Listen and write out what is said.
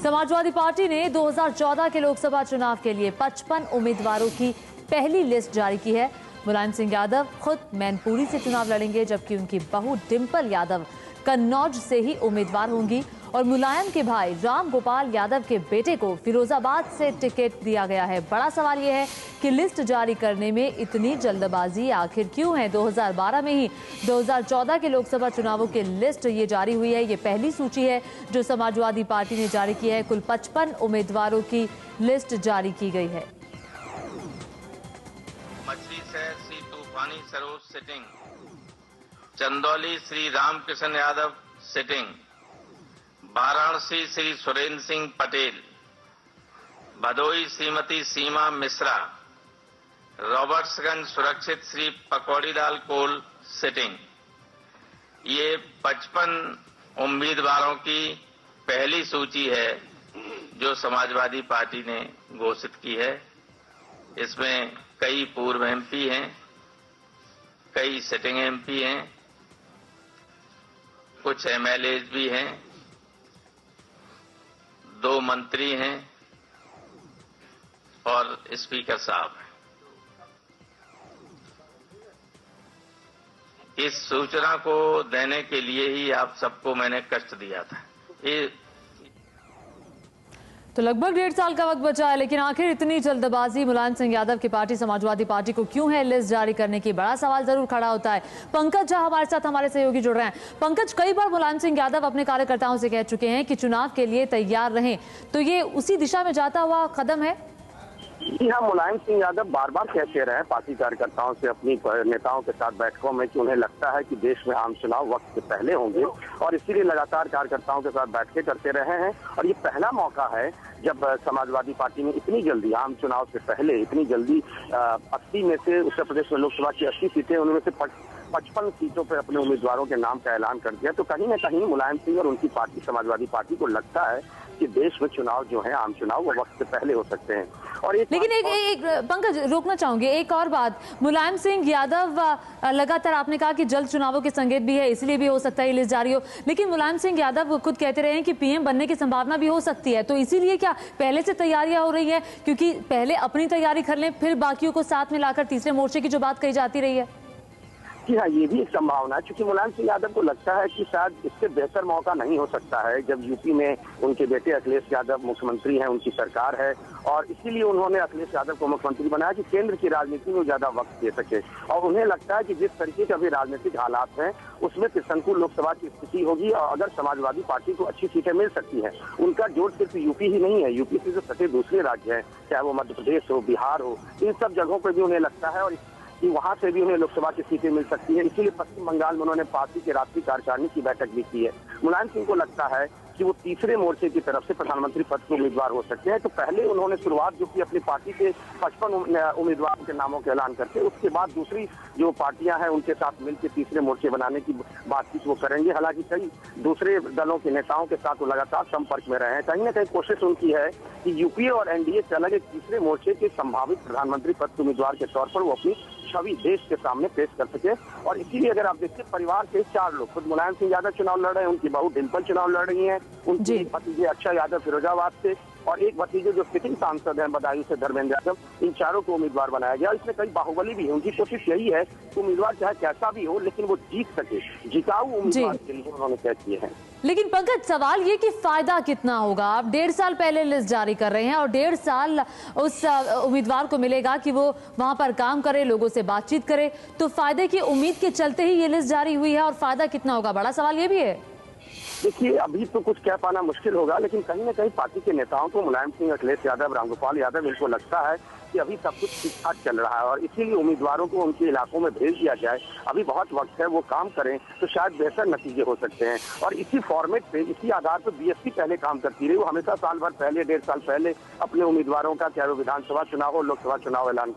Samajwadi party ने 2014 के लोकसभा चुनाव के लिए 55 उम्मीदवारों की पहली लिस्ट जारी की है। मुलायम सिंह यादव खुद मैनपुरी से चुनाव लड़ेंगे, जबकि उनकी बहू डिंपल यादव कन्नौज से ही उम्मीदवार होंगी और मुलायम के भाई राम गोपाल यादव के बेटे को फिरोजाबाद से टिकट दिया गया है। बड़ा सवाल यह है कि लिस्ट जारी करने में इतनी जल्दबाजी आखिर क्यों है। 2012 में ही 2014 के लोकसभा चुनावों की लिस्ट ये जारी हुई है। ये पहली सूची है जो समाजवादी पार्टी ने जारी की है। कुल 55 उम्मीदवारों की लिस्ट जारी की गई है। मछली शहर श्री तूफानी सरोज सिटिंग, चंदौली श्री रामकृष्ण यादव सिटिंग, वाराणसी श्री सुरेंद्र सिंह पटेल, भदोई श्रीमती सीमा मिश्रा, रॉबर्ट्सगंज सुरक्षित श्री पकौड़ीलाल कोल सिटिंग। ये 55 उम्मीदवारों की पहली सूची है जो समाजवादी पार्टी ने घोषित की है। इसमें कई पूर्व एमपी हैं, कई सिटिंग एमपी हैं, कुछ एमएलए भी हैं, 2 मंत्री हैं और स्पीकर साहब हैं। इस सूचना को देने के लिए ही आप सबको मैंने कष्ट दिया था। तो लगभग 1.5 साल का वक्त बचा है, लेकिन आखिर इतनी जल्दबाजी मुलायम सिंह यादव की पार्टी समाजवादी पार्टी को क्यों है लिस्ट जारी करने की? बड़ा सवाल जरूर खड़ा होता है। पंकज झा हमारे साथ हमारे सहयोगी जुड़ रहे हैं। पंकज, कई बार मुलायम सिंह यादव अपने कार्यकर्ताओं से कह चुके हैं कि चुनाव के लिए तैयार रहें, तो ये उसी दिशा में जाता हुआ कदम है? जी हाँ, मुलायम सिंह यादव बार बार कहते रहे पार्टी कार्यकर्ताओं से अपनी नेताओं के साथ बैठकों में कि उन्हें लगता है कि देश में आम चुनाव वक्त से पहले होंगे और इसीलिए लगातार कार्यकर्ताओं के साथ बैठकें करते रहे हैं। और ये पहला मौका है जब समाजवादी पार्टी ने इतनी जल्दी आम चुनाव से पहले इतनी जल्दी 80 में से उत्तर प्रदेश में लोकसभा की 80 सीटें, उनमें से 55 सीटों पर अपने उम्मीदवारों के नाम का ऐलान कर दिया। तो कहीं न कहीं मुलायम सिंह और उनकी पार्टी समाजवादी पार्टी को लगता है कि देश में चुनाव जो है आम चुनाव वो वक्त से पहले हो सकते हैं। और लेकिन एक पंकज रोकना चाहूंगी, एक और बात, मुलायम सिंह यादव लगातार आपने कहा कि जल्द चुनावों के संकेत भी है, इसलिए भी हो सकता है लिस्ट जारी हो, लेकिन मुलायम सिंह यादव खुद कहते रहे हैं कि पीएम बनने की संभावना भी हो सकती है। तो इसीलिए क्या पहले से तैयारियां हो रही है, क्योंकि पहले अपनी तैयारी कर लें फिर बाकियों को साथ में लाकर तीसरे मोर्चे की जो बात कही जाती रही है? जी हाँ, ये भी एक संभावना है, क्योंकि मुलायम सिंह यादव को लगता है कि शायद इससे बेहतर मौका नहीं हो सकता है जब यूपी में उनके बेटे अखिलेश यादव मुख्यमंत्री हैं, उनकी सरकार है, और इसीलिए उन्होंने अखिलेश यादव को मुख्यमंत्री बनाया कि केंद्र की राजनीति में ज्यादा वक्त दे सके। और उन्हें लगता है कि जिस तरीके के अभी राजनीतिक हालात हैं उसमें प्रतिकूल लोकसभा की स्थिति होगी और अगर समाजवादी पार्टी को अच्छी सीटें मिल सकती हैं। उनका जोर सिर्फ यूपी ही नहीं है, यूपी से जो सटे दूसरे राज्य हैं, चाहे वो मध्य प्रदेश हो, बिहार हो, इन सब जगहों पर भी उन्हें लगता है और कि वहां से भी उन्हें लोकसभा की सीटें मिल सकती है। इसीलिए पश्चिम बंगाल में उन्होंने पार्टी की राष्ट्रीय कार्यकारिणी की बैठक भी की है। मुलायम सिंह को लगता है कि वो तीसरे मोर्चे की तरफ से प्रधानमंत्री पद के उम्मीदवार हो सकते हैं। तो पहले उन्होंने शुरुआत जो की अपनी पार्टी के 55 उम्मीदवारों के नामों के ऐलान करके, उसके बाद दूसरी जो पार्टियां हैं उनके साथ मिलकर तीसरे मोर्चे बनाने की बातचीत वो करेंगे। हालांकि कई दूसरे दलों के नेताओं के साथ वो लगातार संपर्क में रहे हैं। कहीं ना कहीं कोशिश उनकी है कि यूपीए और एनडीए से अलग एक तीसरे मोर्चे के संभावित प्रधानमंत्री पद के उम्मीदवार के तौर पर वो अपनी छवि देश के सामने पेश कर सके। और इसीलिए अगर आप देखिए, परिवार के 4 लोग, खुद मुलायम सिंह यादव चुनाव लड़ रहे हैं, उनकी बहू डिंपल चुनाव लड़ रही हैं, उनके भतीजे अक्षय यादव फिरोजाबाद से और एक भतीजे जो सिटिंग सांसद हैं बदायूं से धर्मेंद्र यादव, इन चारों को उम्मीदवार बनाया गया। इसमें कई बाहुबली भी है। उनकी कोशिश यही है कि उम्मीदवार चाहे कैसा भी हो लेकिन वो जीत सके, जिताऊ उम्मीदवार के लिए उन्होंने तय किए हैं। लेकिन पंकज, सवाल ये कि फायदा कितना होगा? आप 1.5 साल पहले लिस्ट जारी कर रहे हैं और 1.5 साल उस उम्मीदवार को मिलेगा कि वो वहां पर काम करे, लोगों से बातचीत करे, तो फायदे की उम्मीद के चलते ही ये लिस्ट जारी हुई है और फायदा कितना होगा, बड़ा सवाल ये भी है। देखिए, अभी तो कुछ कह पाना मुश्किल होगा, लेकिन कहीं ना कहीं पार्टी के नेताओं को, मुलायम सिंह, अखिलेश यादव, राम गोपाल यादव, इनको लगता है कि अभी सब कुछ ठीक ठाक चल रहा है और इसीलिए उम्मीदवारों को उनके इलाकों में भेज दिया जाए। अभी बहुत वक्त है, वो काम करें तो शायद बेहतर नतीजे हो सकते हैं। और इसी फॉर्मेट पे, इसी आधार पर बीएसपी पहले काम करती रही। वो हमेशा साल भर पहले, 1.5 साल पहले अपने उम्मीदवारों का, चाहे वो विधानसभा चुनाव हो, लोकसभा चुनाव ऐलान